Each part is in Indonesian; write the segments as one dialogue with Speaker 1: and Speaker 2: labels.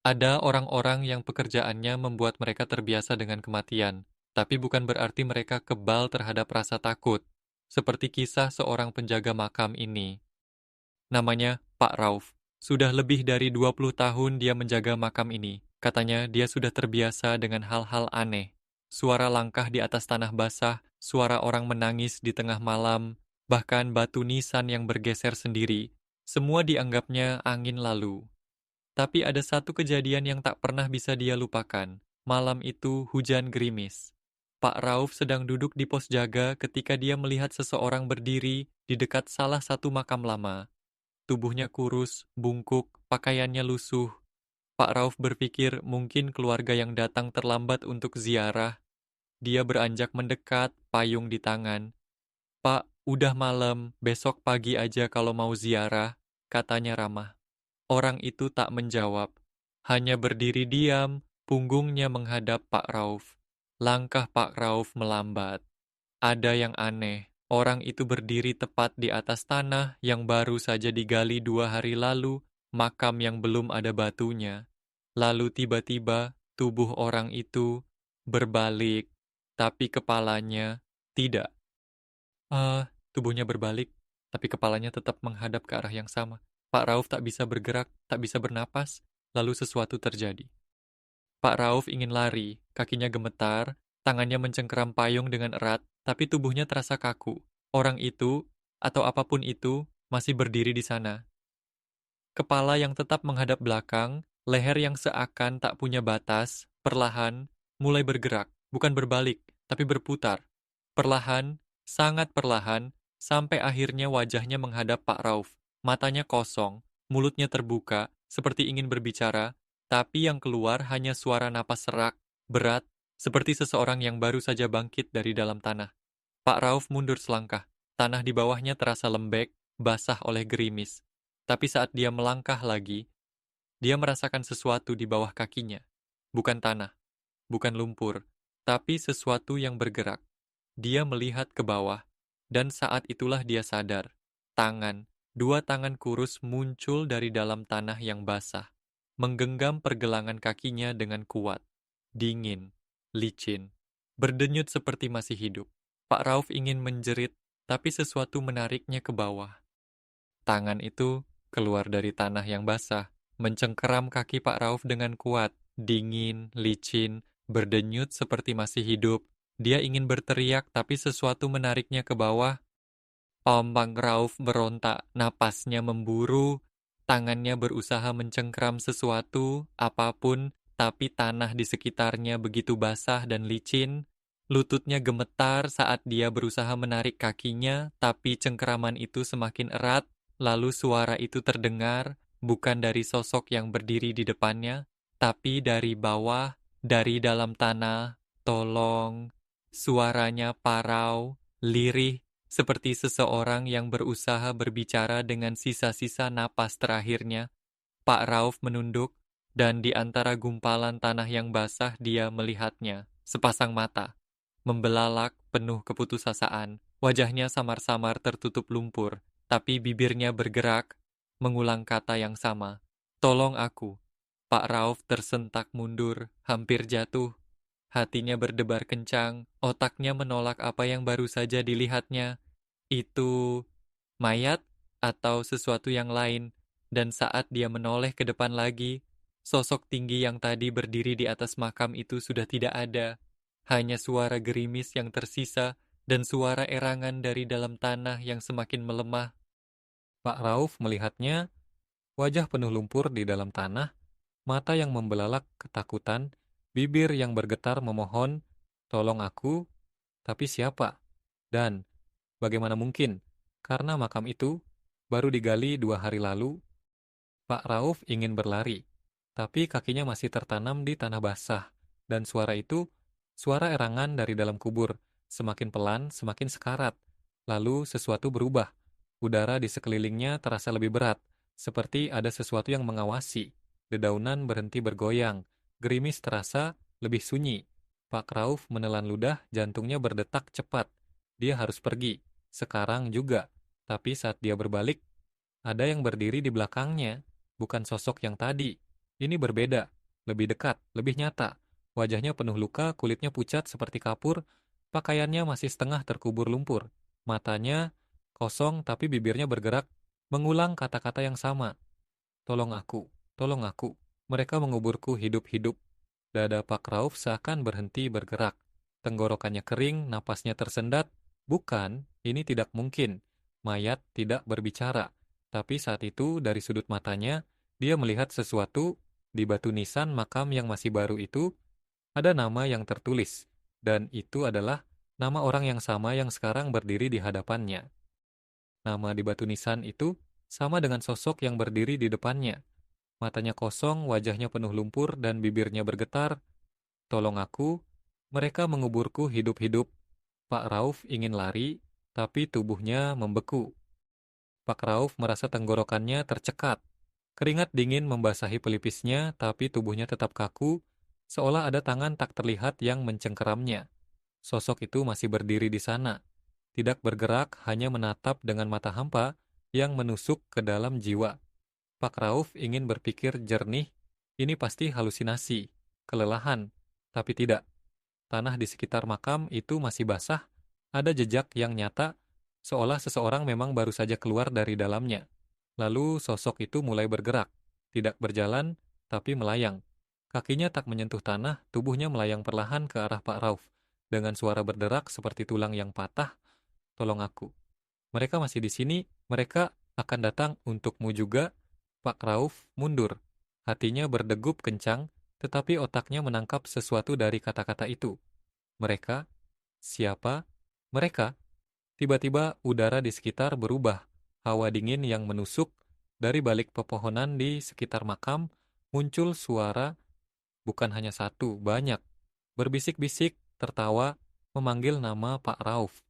Speaker 1: Ada orang-orang yang pekerjaannya membuat mereka terbiasa dengan kematian, tapi bukan berarti mereka kebal terhadap rasa takut, seperti kisah seorang penjaga makam ini. Namanya Pak Rauf. Sudah lebih dari 20 tahun dia menjaga makam ini. Katanya dia sudah terbiasa dengan hal-hal aneh. Suara langkah di atas tanah basah, suara orang menangis di tengah malam, bahkan batu nisan yang bergeser sendiri. Semua dianggapnya angin lalu. Tapi ada satu kejadian yang tak pernah bisa dia lupakan. Malam itu hujan gerimis. Pak Rauf sedang duduk di pos jaga ketika dia melihat seseorang berdiri di dekat salah satu makam lama. Tubuhnya kurus, bungkuk, pakaiannya lusuh. Pak Rauf berpikir mungkin keluarga yang datang terlambat untuk ziarah. Dia beranjak mendekat, payung di tangan. "Pak, udah malam, besok pagi aja kalau mau ziarah," katanya ramah. Orang itu tak menjawab, hanya berdiri diam, punggungnya menghadap Pak Rauf. Langkah Pak Rauf melambat. Ada yang aneh, orang itu berdiri tepat di atas tanah yang baru saja digali 2 hari lalu, makam yang belum ada batunya. Lalu tiba-tiba tubuh orang itu berbalik, tapi kepalanya tidak. Tubuhnya berbalik, tapi kepalanya tetap menghadap ke arah yang sama. Pak Rauf tak bisa bergerak, tak bisa bernapas, lalu sesuatu terjadi. Pak Rauf ingin lari, kakinya gemetar, tangannya mencengkeram payung dengan erat, tapi tubuhnya terasa kaku. Orang itu, atau apapun itu, masih berdiri di sana. Kepala yang tetap menghadap belakang, leher yang seakan tak punya batas, perlahan, mulai bergerak, bukan berbalik, tapi berputar. Perlahan, sangat perlahan, sampai akhirnya wajahnya menghadap Pak Rauf. Matanya kosong, mulutnya terbuka, seperti ingin berbicara, tapi yang keluar hanya suara napas serak, berat, seperti seseorang yang baru saja bangkit dari dalam tanah. Pak Rauf mundur selangkah. Tanah di bawahnya terasa lembek, basah oleh gerimis. Tapi saat dia melangkah lagi, dia merasakan sesuatu di bawah kakinya. Bukan tanah, bukan lumpur, tapi sesuatu yang bergerak. Dia melihat ke bawah, dan saat itulah dia sadar. Dua tangan kurus muncul dari dalam tanah yang basah, menggenggam pergelangan kakinya dengan kuat, dingin, licin, berdenyut seperti masih hidup. Pak Rauf ingin menjerit, tapi sesuatu menariknya ke bawah. Tangan itu keluar dari tanah yang basah, mencengkeram kaki Pak Rauf dengan kuat, dingin, licin, berdenyut seperti masih hidup. Dia ingin berteriak, tapi sesuatu menariknya ke bawah. Pak Rauf berontak, napasnya memburu, tangannya berusaha mencengkeram sesuatu, apapun, tapi tanah di sekitarnya begitu basah dan licin. Lututnya gemetar saat dia berusaha menarik kakinya, tapi cengkeraman itu semakin erat. Lalu suara itu terdengar, bukan dari sosok yang berdiri di depannya, tapi dari bawah, dari dalam tanah. Tolong, suaranya parau, lirih, seperti seseorang yang berusaha berbicara dengan sisa-sisa napas terakhirnya. Pak Rauf menunduk, dan di antara gumpalan tanah yang basah dia melihatnya, sepasang mata, membelalak penuh keputusasaan. Wajahnya samar-samar tertutup lumpur, tapi bibirnya bergerak, mengulang kata yang sama. "Tolong aku." Pak Rauf tersentak mundur, hampir jatuh. Hatinya berdebar kencang, otaknya menolak apa yang baru saja dilihatnya. Itu mayat atau sesuatu yang lain, dan saat dia menoleh ke depan lagi, sosok tinggi yang tadi berdiri di atas makam itu sudah tidak ada. Hanya suara gerimis yang tersisa dan suara erangan dari dalam tanah yang semakin melemah. Pak Rauf melihatnya, wajah penuh lumpur di dalam tanah, mata yang membelalak ketakutan, bibir yang bergetar memohon, "Tolong aku." Tapi siapa? Dan bagaimana mungkin? Karena makam itu baru digali 2 hari lalu. Pak Rauf ingin berlari, tapi kakinya masih tertanam di tanah basah. Dan suara itu, suara erangan dari dalam kubur, semakin pelan, semakin sekarat. Lalu sesuatu berubah. Udara di sekelilingnya terasa lebih berat, seperti ada sesuatu yang mengawasi. Dedaunan berhenti bergoyang, gerimis terasa lebih sunyi. Pak Rauf menelan ludah, jantungnya berdetak cepat. Dia harus pergi, sekarang juga. Tapi saat dia berbalik, ada yang berdiri di belakangnya, bukan sosok yang tadi. Ini berbeda, lebih dekat, lebih nyata. Wajahnya penuh luka, kulitnya pucat seperti kapur, pakaiannya masih setengah terkubur lumpur. Matanya kosong tapi bibirnya bergerak, mengulang kata-kata yang sama. Tolong aku, tolong aku. Mereka menguburku hidup-hidup. Dada Pak Rauf seakan berhenti bergerak. Tenggorokannya kering, napasnya tersendat. Bukan, ini tidak mungkin. Mayat tidak berbicara. Tapi saat itu, dari sudut matanya, dia melihat sesuatu di batu nisan makam yang masih baru itu, ada nama yang tertulis. Dan itu adalah nama orang yang sama yang sekarang berdiri di hadapannya. Nama di batu nisan itu sama dengan sosok yang berdiri di depannya. Matanya kosong, wajahnya penuh lumpur, dan bibirnya bergetar. Tolong aku, mereka menguburku hidup-hidup. Pak Rauf ingin lari, tapi tubuhnya membeku. Pak Rauf merasa tenggorokannya tercekat. Keringat dingin membasahi pelipisnya, tapi tubuhnya tetap kaku, seolah ada tangan tak terlihat yang mencengkeramnya. Sosok itu masih berdiri di sana, tidak bergerak, hanya menatap dengan mata hampa yang menusuk ke dalam jiwa. Pak Rauf ingin berpikir jernih, ini pasti halusinasi, kelelahan, tapi tidak. Tanah di sekitar makam itu masih basah, ada jejak yang nyata, seolah seseorang memang baru saja keluar dari dalamnya. Lalu sosok itu mulai bergerak, tidak berjalan, tapi melayang. Kakinya tak menyentuh tanah, tubuhnya melayang perlahan ke arah Pak Rauf. Dengan suara berderak seperti tulang yang patah, tolong aku. Mereka masih di sini, mereka akan datang untukmu juga. Pak Rauf mundur. Hatinya berdegup kencang, tetapi otaknya menangkap sesuatu dari kata-kata itu. Mereka? Siapa? Mereka? Tiba-tiba udara di sekitar berubah. Hawa dingin yang menusuk dari balik pepohonan di sekitar makam muncul suara, bukan hanya satu, banyak. Berbisik-bisik, tertawa, memanggil nama Pak Rauf.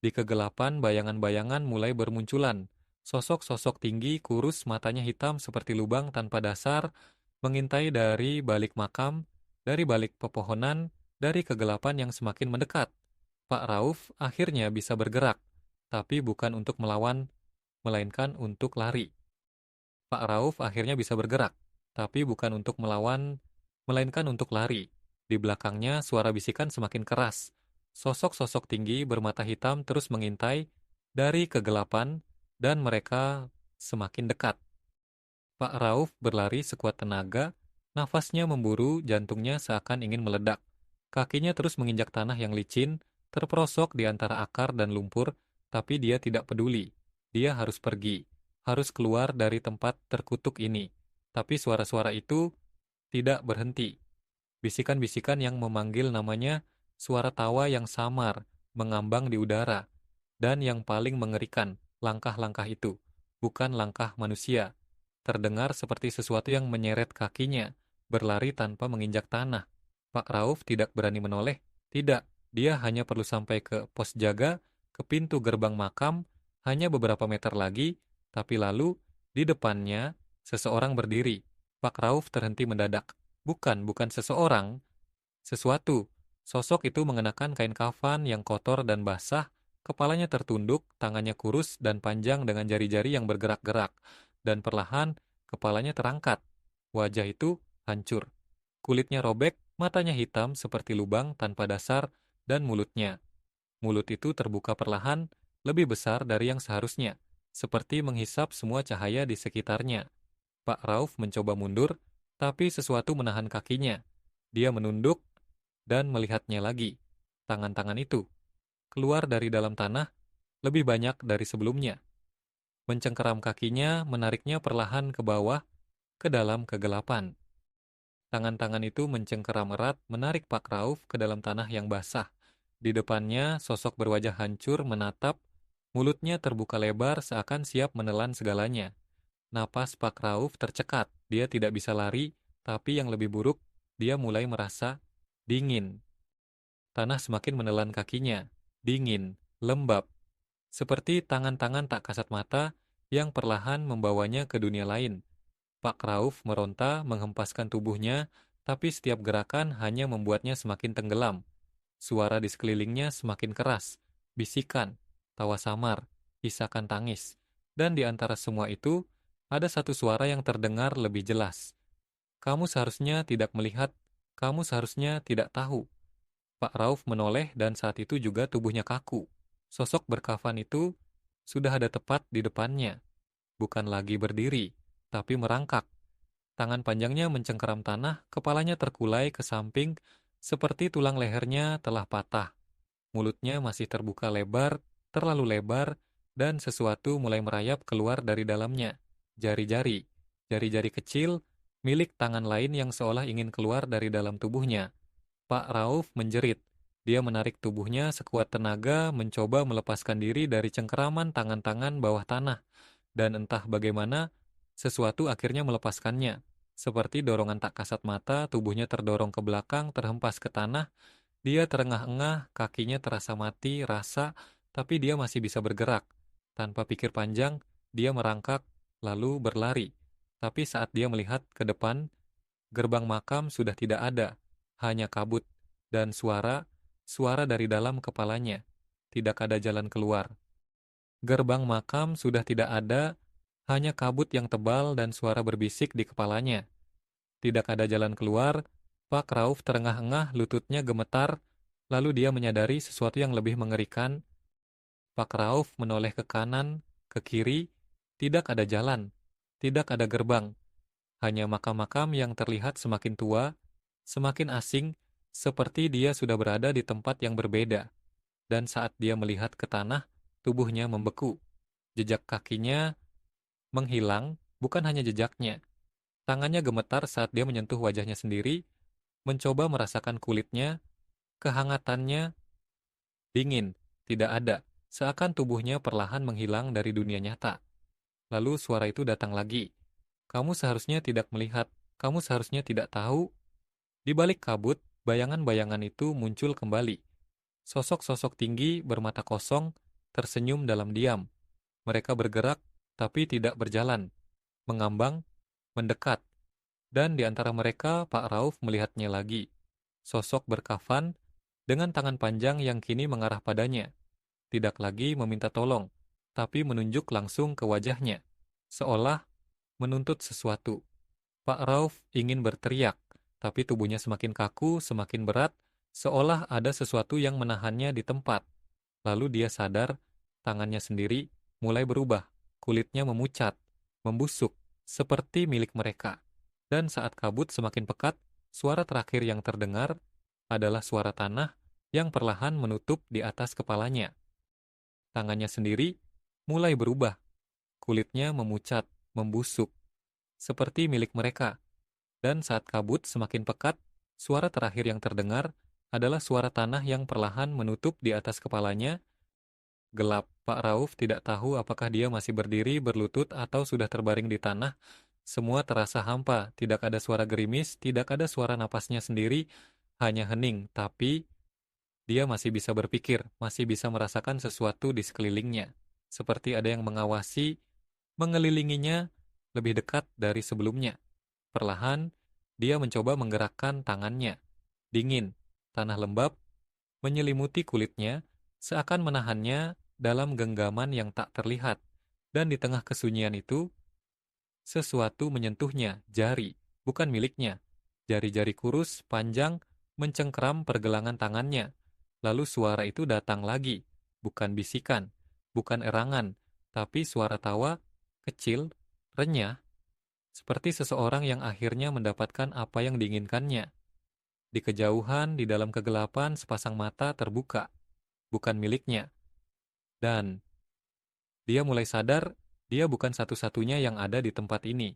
Speaker 1: Di kegelapan, bayangan-bayangan mulai bermunculan. Sosok-sosok tinggi, kurus, matanya hitam seperti lubang tanpa dasar, mengintai dari balik makam, dari balik pepohonan, dari kegelapan yang semakin mendekat. Pak Rauf akhirnya bisa bergerak, tapi bukan untuk melawan, melainkan untuk lari. Pak Rauf akhirnya bisa bergerak, tapi bukan untuk melawan, melainkan untuk lari. Di belakangnya suara bisikan semakin keras. Sosok-sosok tinggi bermata hitam terus mengintai dari kegelapan dan mereka semakin dekat. Pak Rauf berlari sekuat tenaga, nafasnya memburu, jantungnya seakan ingin meledak. Kakinya terus menginjak tanah yang licin, terperosok di antara akar dan lumpur, tapi dia tidak peduli. Dia harus pergi, harus keluar dari tempat terkutuk ini. Tapi suara-suara itu tidak berhenti. Bisikan-bisikan yang memanggil namanya, suara tawa yang samar, mengambang di udara, dan yang paling mengerikan, langkah-langkah itu, bukan langkah manusia. Terdengar seperti sesuatu yang menyeret kakinya, berlari tanpa menginjak tanah. Pak Rauf tidak berani menoleh, tidak, dia hanya perlu sampai ke pos jaga, ke pintu gerbang makam, hanya beberapa meter lagi, tapi lalu, di depannya, seseorang berdiri. Pak Rauf terhenti mendadak. Bukan seseorang, sesuatu. Sosok itu mengenakan kain kafan yang kotor dan basah, kepalanya tertunduk, tangannya kurus dan panjang dengan jari-jari yang bergerak-gerak, dan perlahan kepalanya terangkat. Wajah itu hancur. Kulitnya robek, matanya hitam seperti lubang tanpa dasar, dan mulutnya. Mulut itu terbuka perlahan, lebih besar dari yang seharusnya, seperti menghisap semua cahaya di sekitarnya. Pak Rauf mencoba mundur, tapi sesuatu menahan kakinya. Dia menunduk dan melihatnya lagi. Tangan-tangan itu keluar dari dalam tanah lebih banyak dari sebelumnya. Mencengkeram kakinya, menariknya perlahan ke bawah, ke dalam kegelapan. Tangan-tangan itu mencengkeram erat, menarik Pak Rauf ke dalam tanah yang basah. Di depannya, sosok berwajah hancur menatap, mulutnya terbuka lebar seakan siap menelan segalanya. Napas Pak Rauf tercekat, dia tidak bisa lari, tapi yang lebih buruk, dia mulai merasa dingin. Tanah semakin menelan kakinya, dingin, lembab, seperti tangan-tangan tak kasat mata yang perlahan membawanya ke dunia lain. Pak Rauf meronta, menghempaskan tubuhnya, tapi setiap gerakan hanya membuatnya semakin tenggelam. Suara di sekelilingnya semakin keras, bisikan, tawa samar, isakan tangis. Dan di antara semua itu, ada satu suara yang terdengar lebih jelas. Kamu seharusnya tidak melihat, kamu seharusnya tidak tahu. Pak Rauf menoleh dan saat itu juga tubuhnya kaku. Sosok berkafan itu sudah ada tepat di depannya, bukan lagi berdiri, tapi merangkak. Tangan panjangnya mencengkeram tanah, kepalanya terkulai ke samping, seperti tulang lehernya telah patah. Mulutnya masih terbuka lebar, terlalu lebar, dan sesuatu mulai merayap keluar dari dalamnya. Jari-jari, jari-jari kecil, milik tangan lain yang seolah ingin keluar dari dalam tubuhnya. Pak Rauf menjerit. Dia menarik tubuhnya sekuat tenaga, mencoba melepaskan diri dari cengkeraman tangan-tangan bawah tanah. Dan entah bagaimana, sesuatu akhirnya melepaskannya. Seperti dorongan tak kasat mata, tubuhnya terdorong ke belakang, terhempas ke tanah. Dia terengah-engah, kakinya terasa mati, rasa, tapi dia masih bisa bergerak. Tanpa pikir panjang, dia merangkak, lalu berlari. Tapi saat dia melihat ke depan, gerbang makam sudah tidak ada, hanya kabut, dan suara dari dalam kepalanya. Tidak ada jalan keluar. Gerbang makam sudah tidak ada, hanya kabut yang tebal dan suara berbisik di kepalanya. Tidak ada jalan keluar, Pak Rauf terengah-engah, lututnya gemetar, lalu dia menyadari sesuatu yang lebih mengerikan. Pak Rauf menoleh ke kanan, ke kiri, tidak ada jalan, tidak ada gerbang, hanya makam-makam yang terlihat semakin tua, semakin asing, seperti dia sudah berada di tempat yang berbeda. Dan saat dia melihat ke tanah, tubuhnya membeku. Jejak kakinya menghilang, bukan hanya jejaknya. Tangannya gemetar saat dia menyentuh wajahnya sendiri, mencoba merasakan kulitnya, kehangatannya, dingin, tidak ada, seakan tubuhnya perlahan menghilang dari dunia nyata. Lalu suara itu datang lagi. Kamu seharusnya tidak melihat, kamu seharusnya tidak tahu. Di balik kabut, bayangan-bayangan itu muncul kembali. Sosok-sosok tinggi bermata kosong, tersenyum dalam diam. Mereka bergerak, tapi tidak berjalan. Mengambang, mendekat. Dan di antara mereka, Pak Rauf melihatnya lagi. Sosok berkafan, dengan tangan panjang yang kini mengarah padanya. Tidak lagi meminta tolong, tapi menunjuk langsung ke wajahnya. Seolah menuntut sesuatu. Pak Rauf ingin berteriak, tapi tubuhnya semakin kaku, semakin berat, seolah ada sesuatu yang menahannya di tempat. Lalu dia sadar, tangannya sendiri mulai berubah, kulitnya memucat, membusuk, seperti milik mereka. Dan saat kabut semakin pekat, suara terakhir yang terdengar adalah suara tanah yang perlahan menutup di atas kepalanya. Tangannya sendiri mulai berubah, kulitnya memucat, membusuk, seperti milik mereka. Dan saat kabut semakin pekat, suara terakhir yang terdengar adalah suara tanah yang perlahan menutup di atas kepalanya. Gelap, Pak Rauf tidak tahu apakah dia masih berdiri berlutut atau sudah terbaring di tanah. Semua terasa hampa, tidak ada suara gerimis, tidak ada suara napasnya sendiri, hanya hening, tapi dia masih bisa berpikir, masih bisa merasakan sesuatu di sekelilingnya. Seperti ada yang mengawasi, mengelilinginya lebih dekat dari sebelumnya. Perlahan, dia mencoba menggerakkan tangannya. Dingin, tanah lembab, menyelimuti kulitnya, seakan menahannya dalam genggaman yang tak terlihat. Dan di tengah kesunyian itu, sesuatu menyentuhnya, jari, bukan miliknya. Jari-jari kurus, panjang, mencengkeram pergelangan tangannya. Lalu suara itu datang lagi, bukan bisikan, bukan erangan, tapi suara tawa, kecil, renyah, seperti seseorang yang akhirnya mendapatkan apa yang diinginkannya. Di kejauhan, di dalam kegelapan, sepasang mata terbuka, bukan miliknya. Dan dia mulai sadar, dia bukan satu-satunya yang ada di tempat ini.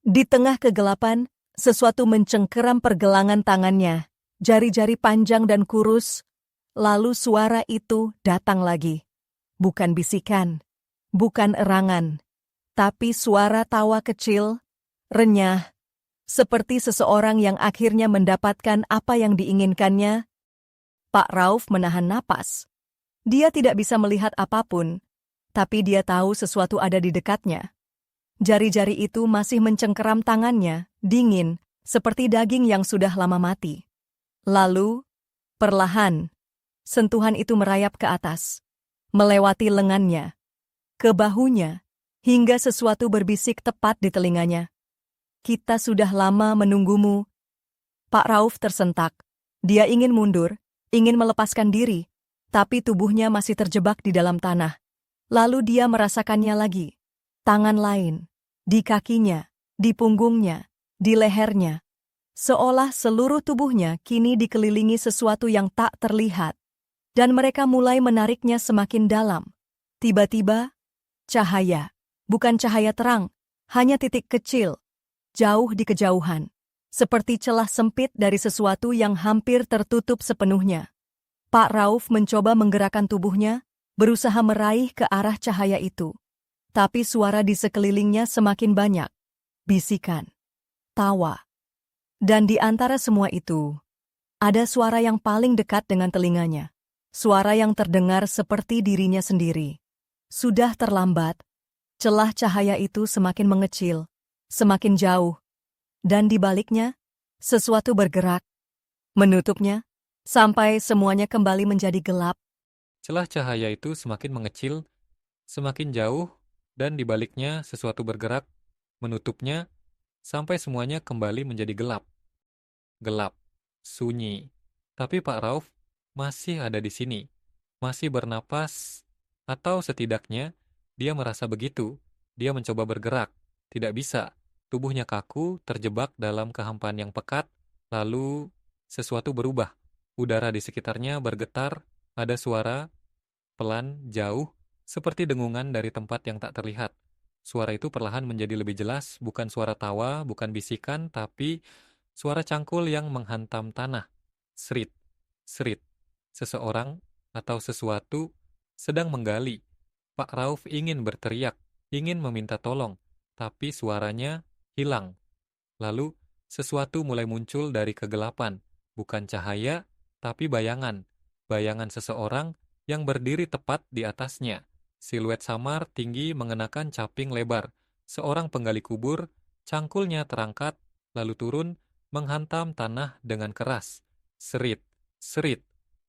Speaker 2: Di tengah kegelapan, sesuatu mencengkeram pergelangan tangannya, jari-jari panjang dan kurus, lalu suara itu datang lagi. Bukan bisikan, bukan erangan, tapi suara tawa kecil, renyah, seperti seseorang yang akhirnya mendapatkan apa yang diinginkannya. Pak Rauf menahan napas. Dia tidak bisa melihat apapun, tapi dia tahu sesuatu ada di dekatnya. Jari-jari itu masih mencengkeram tangannya, dingin, seperti daging yang sudah lama mati. Lalu, perlahan, sentuhan itu merayap ke atas, melewati lengannya, ke bahunya, hingga sesuatu berbisik tepat di telinganya. Kita sudah lama menunggumu. Pak Rauf tersentak. Dia ingin mundur, ingin melepaskan diri, tapi tubuhnya masih terjebak di dalam tanah. Lalu dia merasakannya lagi. Tangan lain, di kakinya, di punggungnya, di lehernya. Seolah seluruh tubuhnya kini dikelilingi sesuatu yang tak terlihat. Dan mereka mulai menariknya semakin dalam. Tiba-tiba, cahaya. Bukan cahaya terang, hanya titik kecil, jauh di kejauhan. Seperti celah sempit dari sesuatu yang hampir tertutup sepenuhnya. Pak Rauf mencoba menggerakkan tubuhnya, berusaha meraih ke arah cahaya itu. Tapi suara di sekelilingnya semakin banyak. Bisikan, tawa. Dan di antara semua itu, ada suara yang paling dekat dengan telinganya. Suara yang terdengar seperti dirinya sendiri. Sudah terlambat, celah cahaya itu semakin mengecil, semakin jauh. Dan di baliknya, sesuatu bergerak, menutupnya, sampai semuanya kembali menjadi gelap.
Speaker 1: Celah cahaya itu semakin mengecil, semakin jauh, dan di baliknya sesuatu bergerak, menutupnya, sampai semuanya kembali menjadi gelap. Gelap, sunyi. Tapi Pak Rauf masih ada di sini, masih bernapas, atau setidaknya dia merasa begitu. Dia mencoba bergerak, tidak bisa. Tubuhnya kaku, terjebak dalam kehampaan yang pekat, lalu sesuatu berubah. Udara di sekitarnya bergetar, ada suara, pelan, jauh, seperti dengungan dari tempat yang tak terlihat. Suara itu perlahan menjadi lebih jelas, bukan suara tawa, bukan bisikan, tapi suara cangkul yang menghantam tanah. Serit, serit. Seseorang atau sesuatu sedang menggali. Pak Rauf ingin berteriak, ingin meminta tolong, tapi suaranya hilang. Lalu, sesuatu mulai muncul dari kegelapan. Bukan cahaya, tapi bayangan. Bayangan seseorang yang berdiri tepat di atasnya. Siluet samar tinggi mengenakan caping lebar. Seorang penggali kubur, cangkulnya terangkat, lalu turun, menghantam tanah dengan keras. Serit, serit.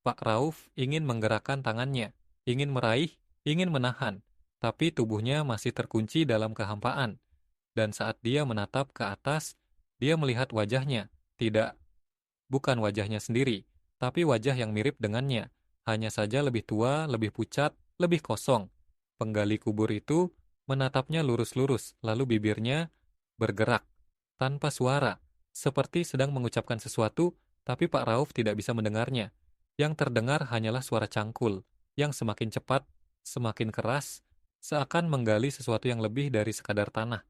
Speaker 1: Pak Rauf ingin menggerakkan tangannya, ingin meraih, ingin menahan, tapi tubuhnya masih terkunci dalam kehampaan. Dan saat dia menatap ke atas, dia melihat wajahnya. Tidak, bukan wajahnya sendiri, tapi wajah yang mirip dengannya. Hanya saja lebih tua, lebih pucat, lebih kosong. Penggali kubur itu menatapnya lurus-lurus, lalu bibirnya bergerak, tanpa suara, seperti sedang mengucapkan sesuatu, tapi Pak Rauf tidak bisa mendengarnya. Yang terdengar hanyalah suara cangkul, yang semakin cepat, semakin keras, seakan menggali sesuatu yang lebih dari sekadar tanah.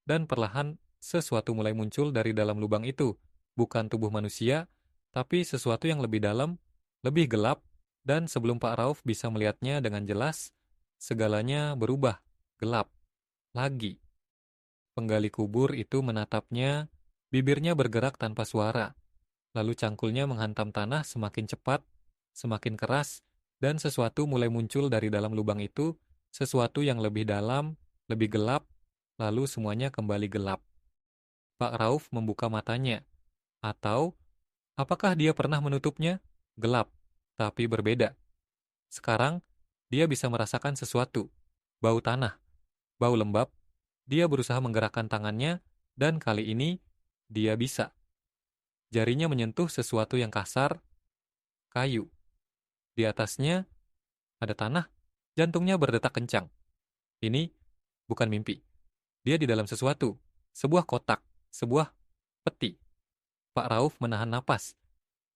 Speaker 1: Dan perlahan, sesuatu mulai muncul dari dalam lubang itu. Bukan tubuh manusia, tapi sesuatu yang lebih dalam, lebih gelap, dan sebelum Pak Rauf bisa melihatnya dengan jelas, segalanya berubah, gelap, lagi. Penggali kubur itu menatapnya, bibirnya bergerak tanpa suara. Lalu cangkulnya menghantam tanah semakin cepat, semakin keras, dan sesuatu mulai muncul dari dalam lubang itu, sesuatu yang lebih dalam, lebih gelap, lalu semuanya kembali gelap. Pak Rauf membuka matanya. Atau, apakah dia pernah menutupnya? Gelap, tapi berbeda. Sekarang, dia bisa merasakan sesuatu. Bau tanah, bau lembab. Dia berusaha menggerakkan tangannya, dan kali ini, dia bisa. Jarinya menyentuh sesuatu yang kasar, kayu. Di atasnya, ada tanah, jantungnya berdetak kencang. Ini bukan mimpi. Dia di dalam sesuatu, sebuah kotak, sebuah peti. Pak Rauf menahan napas.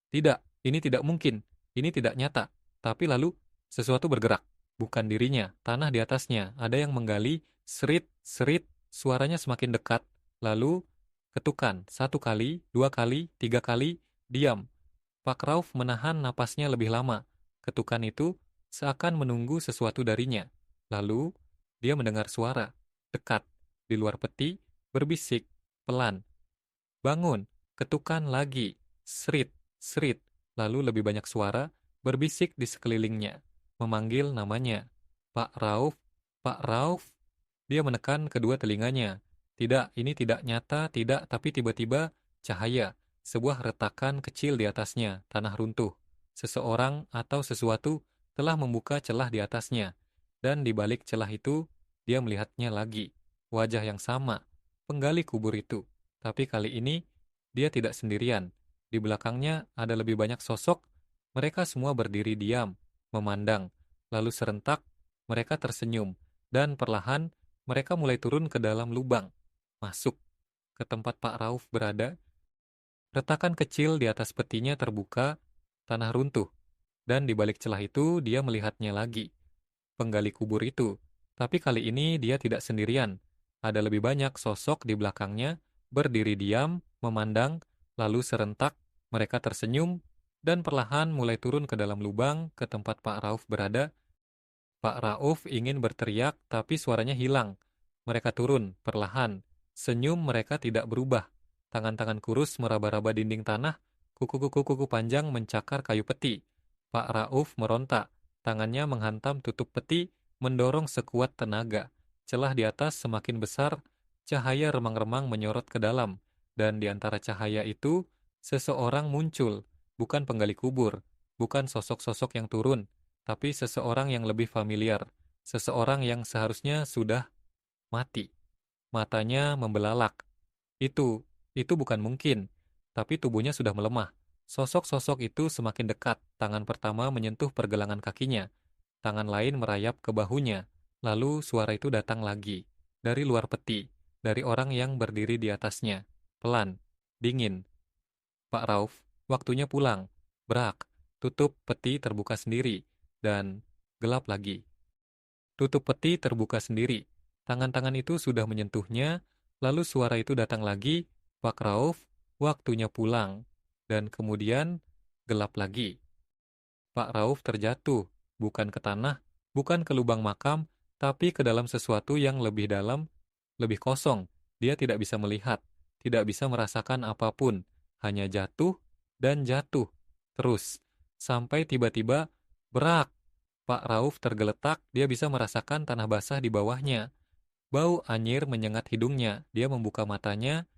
Speaker 1: Tidak, ini tidak mungkin. Ini tidak nyata. Tapi lalu, sesuatu bergerak. Bukan dirinya, tanah di atasnya. Ada yang menggali, serit, serit, suaranya semakin dekat. Lalu, ketukan. 1 kali, 2 kali, 3 kali, diam. Pak Rauf menahan napasnya lebih lama. Ketukan itu seakan menunggu sesuatu darinya. Lalu, dia mendengar suara. Dekat. Di luar peti, berbisik. Pelan. Bangun. Ketukan lagi. Serit, serit. Lalu lebih banyak suara, berbisik di sekelilingnya. Memanggil namanya. Pak Rauf, Pak Rauf. Dia menekan kedua telinganya. Tidak, ini tidak nyata, tidak, tapi tiba-tiba cahaya. Sebuah retakan kecil di atasnya, tanah runtuh. Seseorang atau sesuatu telah membuka celah di atasnya. Dan di balik celah itu, dia melihatnya lagi. Wajah yang sama, penggali kubur itu. Tapi kali ini, dia tidak sendirian. Di belakangnya ada lebih banyak sosok. Mereka semua berdiri diam, memandang. Lalu serentak, mereka tersenyum. Dan perlahan, mereka mulai turun ke dalam lubang. Masuk ke tempat Pak Rauf berada. Retakan kecil di atas petinya terbuka, tanah runtuh. Dan di balik celah itu, dia melihatnya lagi. Penggali kubur itu. Tapi kali ini dia tidak sendirian. Ada lebih banyak sosok di belakangnya, berdiri diam, memandang, lalu serentak, mereka tersenyum, dan perlahan mulai turun ke dalam lubang ke tempat Pak Rauf berada. Pak Rauf ingin berteriak, tapi suaranya hilang. Mereka turun, perlahan. Senyum mereka tidak berubah. Tangan-tangan kurus meraba-raba dinding tanah, kuku-kuku panjang mencakar kayu peti. Pak Rauf meronta, tangannya menghantam tutup peti, mendorong sekuat tenaga. Celah di atas semakin besar, cahaya remang-remang menyorot ke dalam, dan di antara cahaya itu, seseorang muncul, bukan penggali kubur, bukan sosok-sosok yang turun, tapi seseorang yang lebih familiar, seseorang yang seharusnya sudah mati. Matanya membelalak. Itu bukan mungkin, tapi tubuhnya sudah melemah. Sosok-sosok itu semakin dekat, tangan pertama menyentuh pergelangan kakinya, tangan lain merayap ke bahunya, lalu suara itu datang lagi, dari luar peti, dari orang yang berdiri di atasnya, pelan, dingin. Pak Rauf, waktunya pulang. Brak, tutup peti terbuka sendiri, dan gelap lagi. Tutup peti terbuka sendiri. Tangan-tangan itu sudah menyentuhnya, lalu suara itu datang lagi, Pak Rauf, waktunya pulang. Dan kemudian, gelap lagi. Pak Rauf terjatuh, bukan ke tanah, bukan ke lubang makam, tapi ke dalam sesuatu yang lebih dalam, lebih kosong. Dia tidak bisa melihat, tidak bisa merasakan apapun, hanya jatuh dan jatuh. Terus, sampai tiba-tiba, berak. Pak Rauf tergeletak, dia bisa merasakan tanah basah di bawahnya. Bau anyir menyengat hidungnya, dia membuka matanya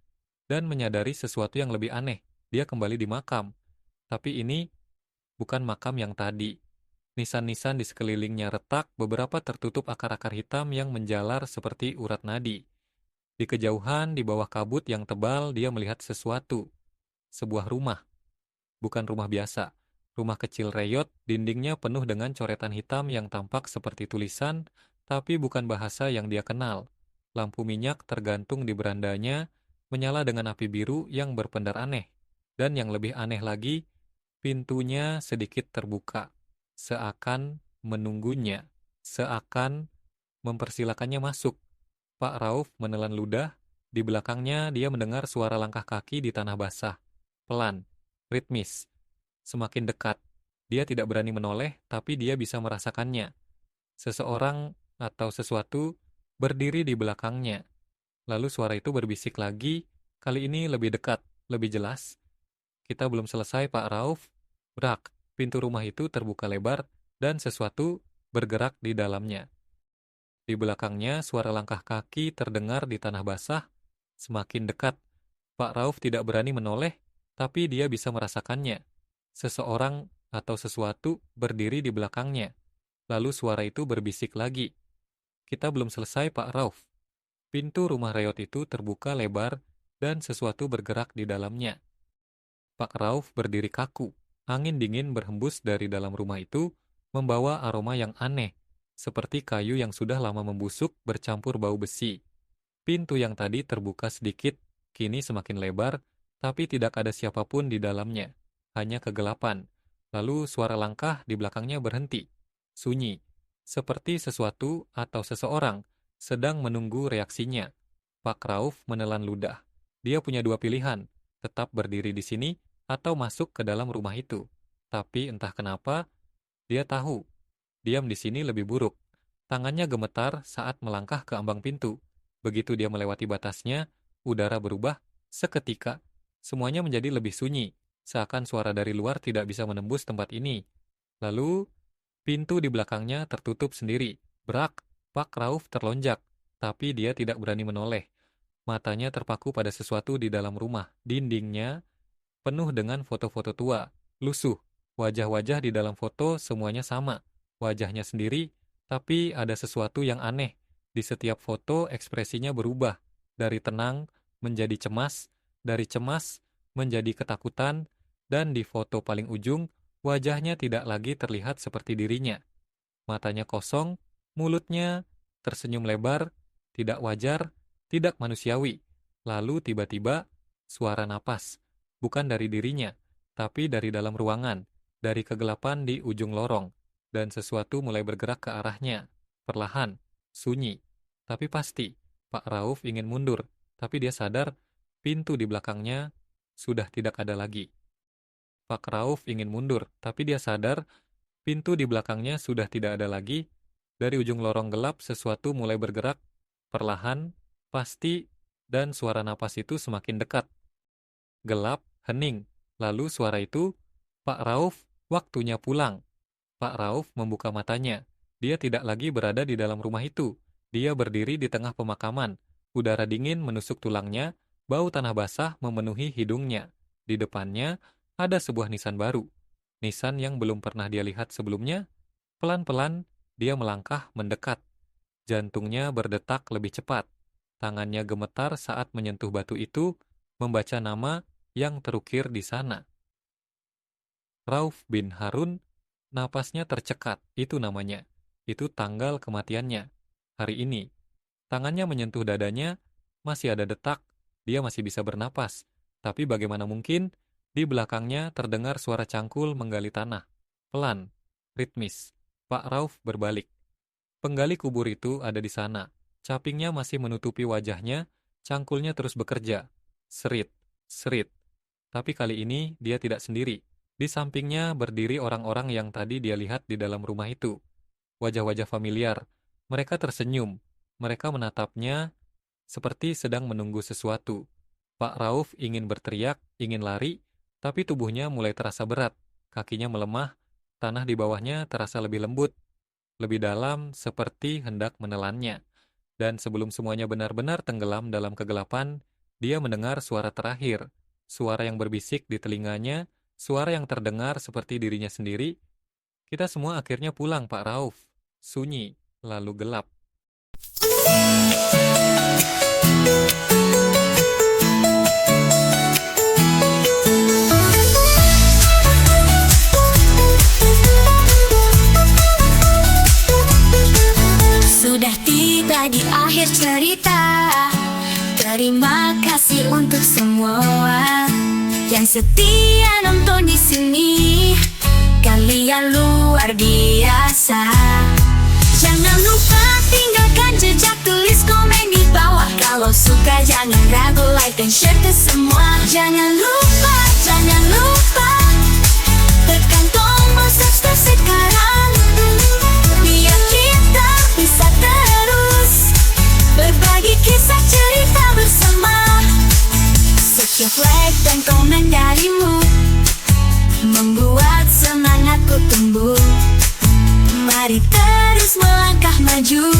Speaker 1: dan menyadari sesuatu yang lebih aneh. Dia kembali di makam. Tapi ini bukan makam yang tadi. Nisan-nisan di sekelilingnya retak, beberapa tertutup akar-akar hitam yang menjalar seperti urat nadi. Di kejauhan, di bawah kabut yang tebal, dia melihat sesuatu. Sebuah rumah. Bukan rumah biasa. Rumah kecil reyot, dindingnya penuh dengan coretan hitam yang tampak seperti tulisan, tapi bukan bahasa yang dia kenal. Lampu minyak tergantung di berandanya, menyala dengan api biru yang berpendar aneh. Dan yang lebih aneh lagi, pintunya sedikit terbuka, seakan menunggunya, seakan mempersilakannya masuk. Pak Rauf menelan ludah, di belakangnya dia mendengar suara langkah kaki di tanah basah. Pelan, ritmis, semakin dekat. Dia tidak berani menoleh, tapi dia bisa merasakannya. Seseorang atau sesuatu berdiri di belakangnya. Lalu suara itu berbisik lagi, kali ini lebih dekat, lebih jelas. Kita belum selesai, Pak Rauf. Brak, pintu rumah itu terbuka lebar dan sesuatu bergerak di dalamnya. Di belakangnya, suara langkah kaki terdengar di tanah basah, semakin dekat. Pak Rauf tidak berani menoleh, tapi dia bisa merasakannya. Seseorang atau sesuatu berdiri di belakangnya. Lalu suara itu berbisik lagi. Kita belum selesai, Pak Rauf. Pintu rumah reyot itu terbuka lebar dan sesuatu bergerak di dalamnya. Pak Rauf berdiri kaku. Angin dingin berhembus dari dalam rumah itu, membawa aroma yang aneh, seperti kayu yang sudah lama membusuk bercampur bau besi. Pintu yang tadi terbuka sedikit, kini semakin lebar, tapi tidak ada siapapun di dalamnya. Hanya kegelapan. Lalu suara langkah di belakangnya berhenti. Sunyi. Seperti sesuatu atau seseorang sedang menunggu reaksinya. Pak Rauf menelan ludah. Dia punya dua pilihan, tetap berdiri di sini atau masuk ke dalam rumah itu. Tapi entah kenapa, dia tahu, diam di sini lebih buruk. Tangannya gemetar saat melangkah ke ambang pintu. Begitu dia melewati batasnya, udara berubah, seketika. Semuanya menjadi lebih sunyi, seakan suara dari luar tidak bisa menembus tempat ini. Lalu, pintu di belakangnya tertutup sendiri. Brak, Pak Rauf terlonjak, tapi dia tidak berani menoleh. Matanya terpaku pada sesuatu di dalam rumah. Dindingnya penuh dengan foto-foto tua, lusuh. Wajah-wajah di dalam foto semuanya sama. Wajahnya sendiri, tapi ada sesuatu yang aneh. Di setiap foto ekspresinya berubah, dari tenang menjadi cemas, dari cemas menjadi ketakutan, dan di foto paling ujung, wajahnya tidak lagi terlihat seperti dirinya. Matanya kosong, mulutnya tersenyum lebar, tidak wajar, tidak manusiawi. Lalu tiba-tiba, suara napas, bukan dari dirinya, tapi dari dalam ruangan, dari kegelapan di ujung lorong, dan sesuatu mulai bergerak ke arahnya, perlahan, sunyi. Tapi pasti, Pak Rauf ingin mundur, tapi dia sadar pintu di belakangnya sudah tidak ada lagi. Pak Rauf ingin mundur, tapi dia sadar pintu di belakangnya sudah tidak ada lagi. Dari ujung lorong gelap sesuatu mulai bergerak, perlahan, pasti, dan suara napas itu semakin dekat. Gelap, hening, lalu suara itu, "Pak Rauf, waktunya pulang." Pak Rauf membuka matanya. Dia tidak lagi berada di dalam rumah itu. Dia berdiri di tengah pemakaman. Udara dingin menusuk tulangnya, bau tanah basah memenuhi hidungnya. Di depannya, ada sebuah nisan baru. Nisan yang belum pernah dia lihat sebelumnya. Pelan-pelan, dia melangkah mendekat. Jantungnya berdetak lebih cepat. Tangannya gemetar saat menyentuh batu itu, membaca nama yang terukir di sana. Rauf bin Harun, napasnya tercekat, itu namanya. Itu tanggal kematiannya. Hari ini, tangannya menyentuh dadanya, masih ada detak, dia masih bisa bernapas. Tapi bagaimana mungkin, di belakangnya terdengar suara cangkul menggali tanah. Pelan, ritmis. Pak Rauf berbalik. Penggali kubur itu ada di sana. Capingnya masih menutupi wajahnya, cangkulnya terus bekerja. Serit, serit. Tapi kali ini dia tidak sendiri. Di sampingnya berdiri orang-orang yang tadi dia lihat di dalam rumah itu. Wajah-wajah familiar. Mereka tersenyum. Mereka menatapnya seperti sedang menunggu sesuatu. Pak Rauf ingin berteriak, ingin lari, tapi tubuhnya mulai terasa berat. Kakinya melemah, tanah di bawahnya terasa lebih lembut, lebih dalam seperti hendak menelannya. Dan sebelum semuanya benar-benar tenggelam dalam kegelapan, dia mendengar suara terakhir. Suara yang berbisik di telinganya, suara yang terdengar seperti dirinya sendiri. "Kita semua akhirnya pulang, Pak Rauf." Sunyi, lalu gelap.
Speaker 3: Sudah tiba di akhir cerita. Terima kasih untuk semua yang setia nonton di sini. Kalian luar biasa. Jangan lupa tinggalkan jejak, tulis komen di bawah. Kalau suka jangan ragu, like dan share ke semua. Jangan lupa tekan tombol subscribe sekarang, biar kita bisa terus berbagi kisah cerita bersama. Setiap like dan komen darimu membuat semangatku tumbuh. Mari terus melangkah maju.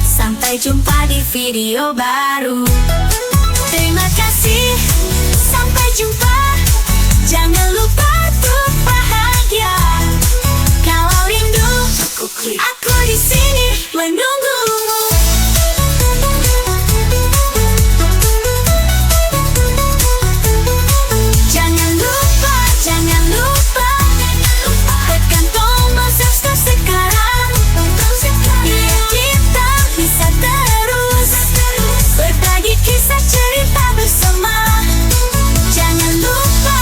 Speaker 3: Sampai jumpa di video baru. Terima kasih. Sampai jumpa. Jangan lupa untuk bahagia. Kalau rindu, aku di sini menunggumu. Jangan lupa tekan tombol subscribe sekarang, biar kita bisa terus berbagi kisah cerita bersama. Jangan lupa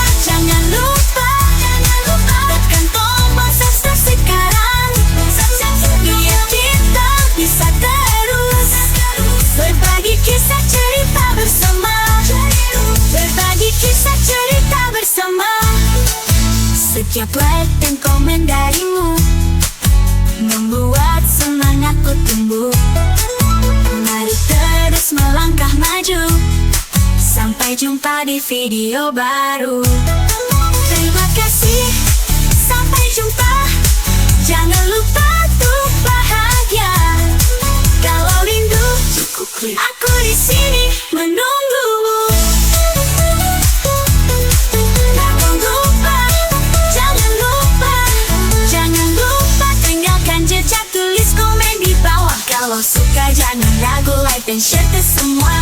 Speaker 3: tekan tombol subscribe sekarang, biar kita bisa terus berbagi kisah cerita bersama. Berbagi kisah cerita bersama. Setiap like dan komen darimu membuat semangatku tumbuh. Mari terus melangkah maju. Sampai jumpa di video baru. Terima kasih. Sampai jumpa. Jangan lupa untuk bahagia. Kalau rindu, aku di sini menunggumu. Kalau suka jangan ragu, like dan share ke semua.